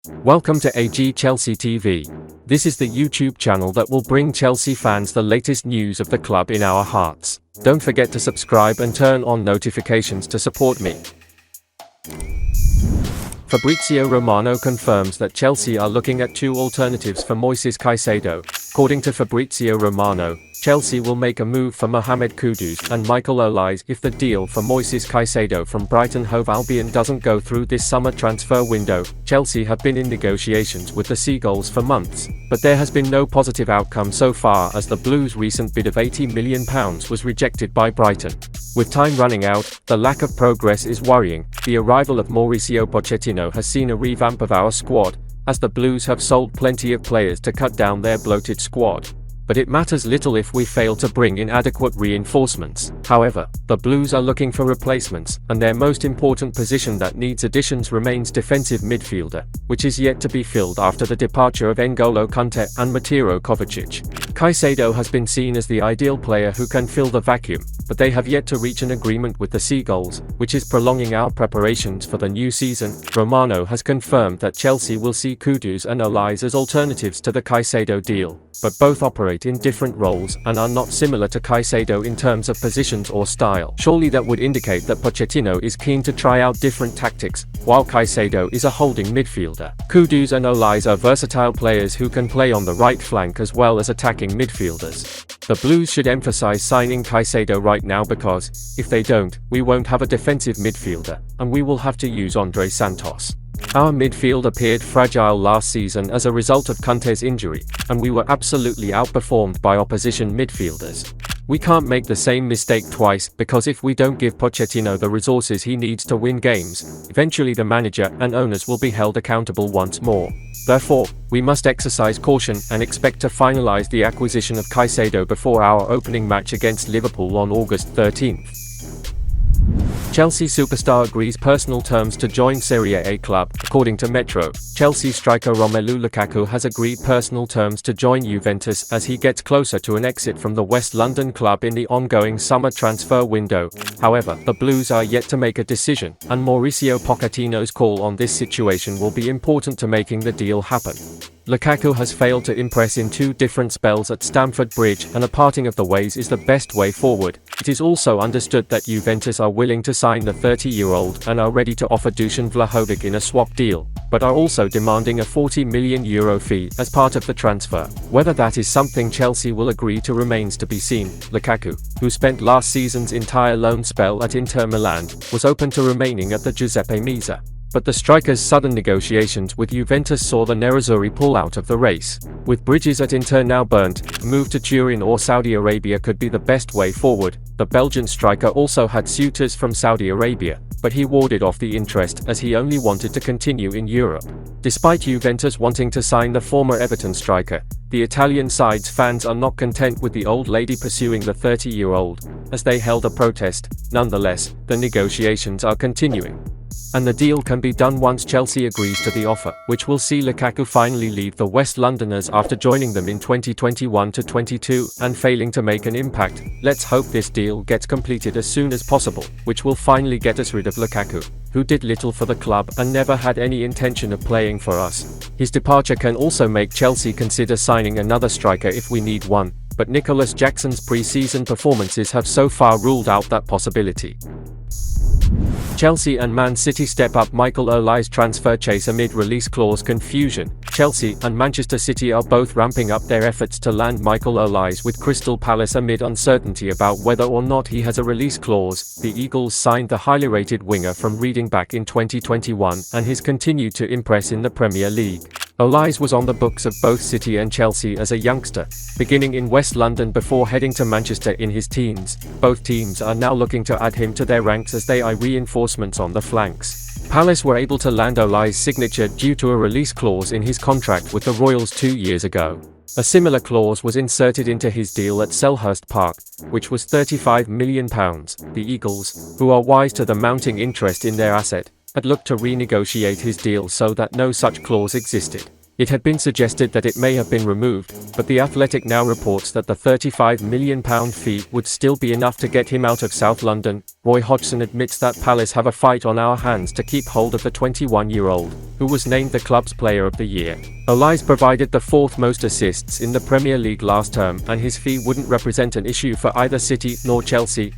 Welcome to AG Chelsea TV. This is the YouTube channel that will bring Chelsea fans the latest news of the club in our hearts. Don't forget to subscribe and turn on notifications to support me. Fabrizio Romano confirms that Chelsea are looking at two alternatives for Moises Kaisedo. According to Fabrizio Romano, Chelsea will make a move for Mohamed Kudus and Michael Essien if the deal for Moises Kaisedo from Brighton Hove Albion doesn't go through this summer transfer window. Chelsea have been in negotiations with the Seagulls for months, but there has been no positive outcome so far as the Blues' recent bid of £80 million was rejected by Brighton. With time running out, the lack of progress is worrying. The arrival of Mauricio Pochettino has seen a revamp of our squad, as the Blues have sold plenty of players to cut down their bloated squad. But it matters little if we fail to bring in adequate reinforcements. However, the Blues are looking for replacements, and their most important position that needs additions remains defensive midfielder, which is yet to be filled after the departure of N'Golo Kante and Mateo Kovacic. Kaisedo has been seen as the ideal player who can fill the vacuum, but they have yet to reach an agreement with the Seagulls, which is prolonging our preparations for the new season. Romano has confirmed that Chelsea will see Kudus and Essien as alternatives to the Kaisedo deal, but both operate in different roles and are not similar to Kaisedo in terms of positions or style. Surely that would indicate that Pochettino is keen to try out different tactics, while Kaisedo is a holding midfielder. Kudus and Essien are versatile players who can play on the right flank as well as attacking midfielders. The Blues should emphasize signing Kaisedo right now because, if they don't, we won't have a defensive midfielder, and we will have to use Andre Santos. Our midfield appeared fragile last season as a result of Kante's injury, and we were absolutely outperformed by opposition midfielders. We can't make the same mistake twice, because if we don't give Pochettino the resources he needs to win games, eventually the manager and owners will be held accountable once more. Therefore, we must exercise caution and expect to finalize the acquisition of Kaisedo before our opening match against Liverpool on August 13th. Chelsea superstar agrees personal terms to join Serie A club. According to Metro, Chelsea striker Romelu Lukaku has agreed personal terms to join Juventus as he gets closer to an exit from the West London club in the ongoing summer transfer window. However, the Blues are yet to make a decision, and Mauricio Pochettino's call on this situation will be important to making the deal happen. Lukaku has failed to impress in two different spells at Stamford Bridge, and a parting of the ways is the best way forward. It is also understood that Juventus are willing to sign the 30-year-old and are ready to offer Dusan Vlahovic in a swap deal, but are also demanding a €40 million fee as part of the transfer. Whether that is something Chelsea will agree to remains to be seen. Lukaku, who spent last season's entire loan spell at Inter Milan, was open to remaining at the Giuseppe Meazza. But the striker's sudden negotiations with Juventus saw the Nerazzurri pull out of the race. With bridges at Inter now burnt, a move to Turin or Saudi Arabia could be the best way forward. The Belgian striker also had suitors from Saudi Arabia, but he warded off the interest as he only wanted to continue in Europe. Despite Juventus wanting to sign the former Everton striker, the Italian side's fans are not content with the old lady pursuing the 30-year-old, as they held a protest. Nonetheless, the negotiations are continuing, and the deal can be done once Chelsea agrees to the offer, which will see Lukaku finally leave the West Londoners after joining them in 2021-22 and failing to make an impact. Let's hope this deal gets completed as soon as possible, which will finally get us rid of Lukaku, who did little for the club and never had any intention of playing for us. His departure can also make Chelsea consider signing another striker if we need one, but Nicholas Jackson's pre-season performances have so far ruled out that possibility. Chelsea and Man City step up MichaelEssien's transfer chase amid release clause confusion. Chelsea and Manchester City are both ramping up their efforts to land Michael Essien, with Crystal Palace amid uncertainty about whether or not he has a release clause. The Eagles signed the highly rated winger from Reading back in 2021 and has continued to impress in the Premier League. Essien was on the books of both City and Chelsea as a youngster, beginning in West London before heading to Manchester in his teens. Both teams are now looking to add him to their ranks as they eye reinforcements on the flanks. Palace were able to land Essie's signature due to a release clause in his contract with the Royals 2 years ago. A similar clause was inserted into his deal at Selhurst Park, which was £35 million. The Eagles, who are wise to the mounting interest in their asset, had looked to renegotiate his deal so that no such clause existed. It had been suggested that it may have been removed, but The Athletic now reports that the £35 million fee would still be enough to get him out of South London. Roy Hodgson admits that Palace have a fight on our hands to keep hold of the 21-year-old, who was named the club's Player of the Year. Olise provided the fourth most assists in the Premier League last term, and his fee wouldn't represent an issue for either City nor Chelsea.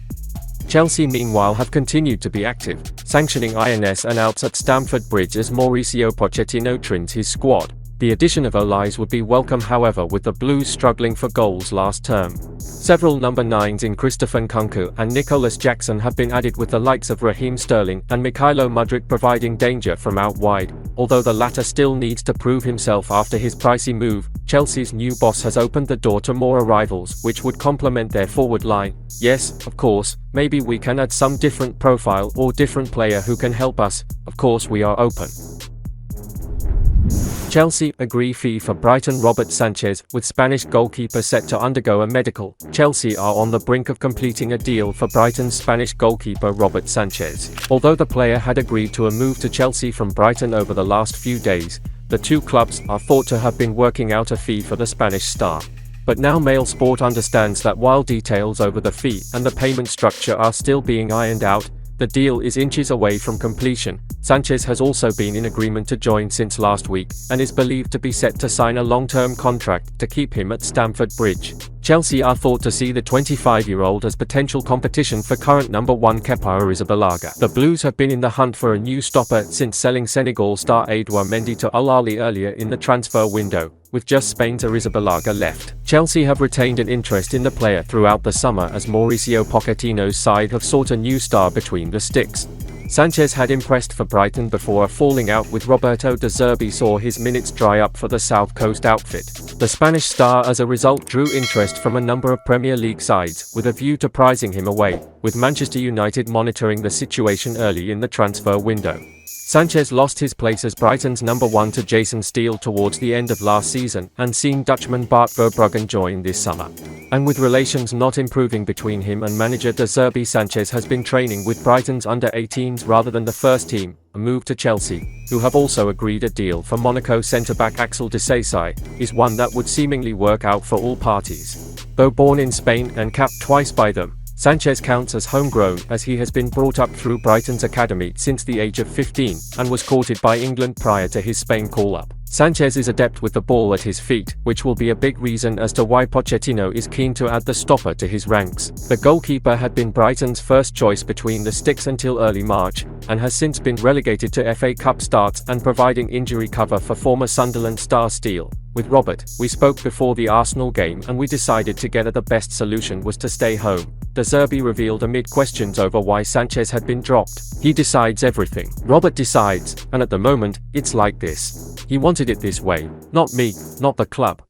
Chelsea meanwhile have continued to be active, sanctioning ins and outs at Stamford Bridge as Mauricio Pochettino trims his squad. The addition of Olise would be welcome, however, with the Blues struggling for goals last term. Several number 9s in Christopher Nkunku and Nicholas Jackson have been added, with the likes of Raheem Sterling and Mykhailo Mudryk providing danger from out wide, although the latter still needs to prove himself after his pricey move. Chelsea's new boss has opened the door to more arrivals, which would complement their forward line. Yes, of course, maybe we can add some different profile or different player who can help us. Of course we are open. Chelsea agree fee for Brighton Robert Sanchez, with Spanish goalkeeper set to undergo a medical. Chelsea are on the brink of completing a deal for Brighton's Spanish goalkeeper Robert Sanchez. Although the player had agreed to a move to Chelsea from Brighton over the last few days, the two clubs are thought to have been working out a fee for the Spanish star. But now Mail Sport understands that while details over the fee and the payment structure are still being ironed out, the deal is inches away from completion. Sanchez has also been in agreement to join since last week, and is believed to be set to sign a long-term contract to keep him at Stamford Bridge. Chelsea are thought to see the 25-year-old as potential competition for current number 1 Kepa Arrizabalaga. The Blues have been in the hunt for a new stopper since selling Senegal star Edouard Mendy to Al Ahly earlier in the transfer window, with just Spain's Arrizabalaga left. Chelsea have retained an interest in the player throughout the summer, as Mauricio Pochettino's side have sought a new star between the sticks. Sanchez had impressed for Brighton before a falling out with Roberto De Zerbi saw his minutes dry up for the South Coast outfit. The Spanish star as a result drew interest from a number of Premier League sides, with a view to prizing him away, with Manchester United monitoring the situation early in the transfer window. Sanchez lost his place as Brighton's number 1 to Jason Steele towards the end of last season, and seen Dutchman Bart Verbruggen join this summer. And with relations not improving between him and manager De Zerbi, Sanchez has been training with Brighton's under-18s rather than the first team. A move to Chelsea, who have also agreed a deal for Monaco centre-back Axel Disasi, is one that would seemingly work out for all parties. Though born in Spain and capped twice by them, Sanchez counts as homegrown, as he has been brought up through Brighton's academy since the age of 15, and was courted by England prior to his Spain call-up. Sanchez is adept with the ball at his feet, which will be a big reason as to why Pochettino is keen to add the stopper to his ranks. The goalkeeper had been Brighton's first choice between the sticks until early March, and has since been relegated to FA Cup starts and providing injury cover for former Sunderland star Steele. With Robert, we spoke before the Arsenal game and we decided together the best solution was to stay home. De Zerbi revealed amid questions over why Sanchez had been dropped. He decides everything. Robert decides, and at the moment, it's like this. He wanted it this way. Not me, not the club.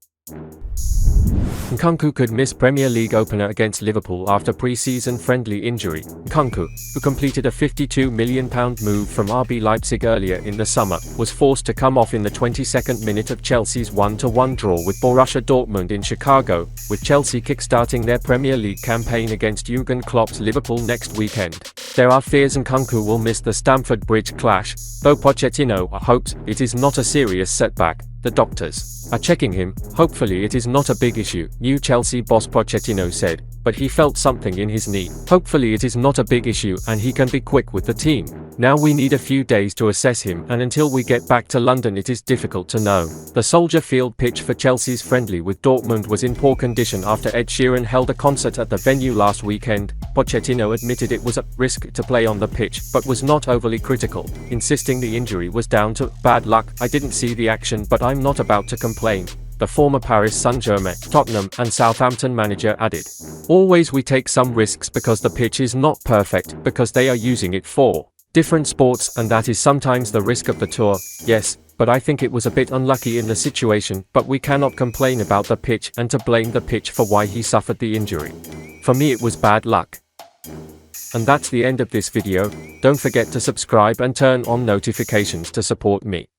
Nkunku could miss Premier League opener against Liverpool after pre-season friendly injury. Nkunku, who completed a £52 million move from RB Leipzig earlier in the summer, was forced to come off in the 22nd minute of Chelsea's 1-1 draw with Borussia Dortmund in Chicago, with Chelsea kick-starting their Premier League campaign against Jurgen Klopp's Liverpool next weekend. There are fears Nkunku will miss the Stamford Bridge clash, though Pochettino hopes it is not a serious setback. The doctors are checking him. Hopefully it is not a big issue, new Chelsea boss Pochettino said, but he felt something in his knee. Hopefully it is not a big issue and he can be quick with the team. Now we need a few days to assess him, and until we get back to London it is difficult to know. The Soldier Field pitch for Chelsea's friendly with Dortmund was in poor condition after Ed Sheeran held a concert at the venue last weekend. Pochettino admitted it was a risk to play on the pitch, but was not overly critical, insisting the injury was down to bad luck. I didn't see the action, but I'm not about to complain. The former Paris Saint-Germain, Tottenham and Southampton manager added. Always we take some risks because the pitch is not perfect, because they are using it for different sports, and that is sometimes the risk of the tour. Yes, but I think it was a bit unlucky in the situation, but we cannot complain about the pitch and to blame the pitch for why he suffered the injury. For me it was bad luck. And that's the end of this video. Don't forget to subscribe and turn on notifications to support me.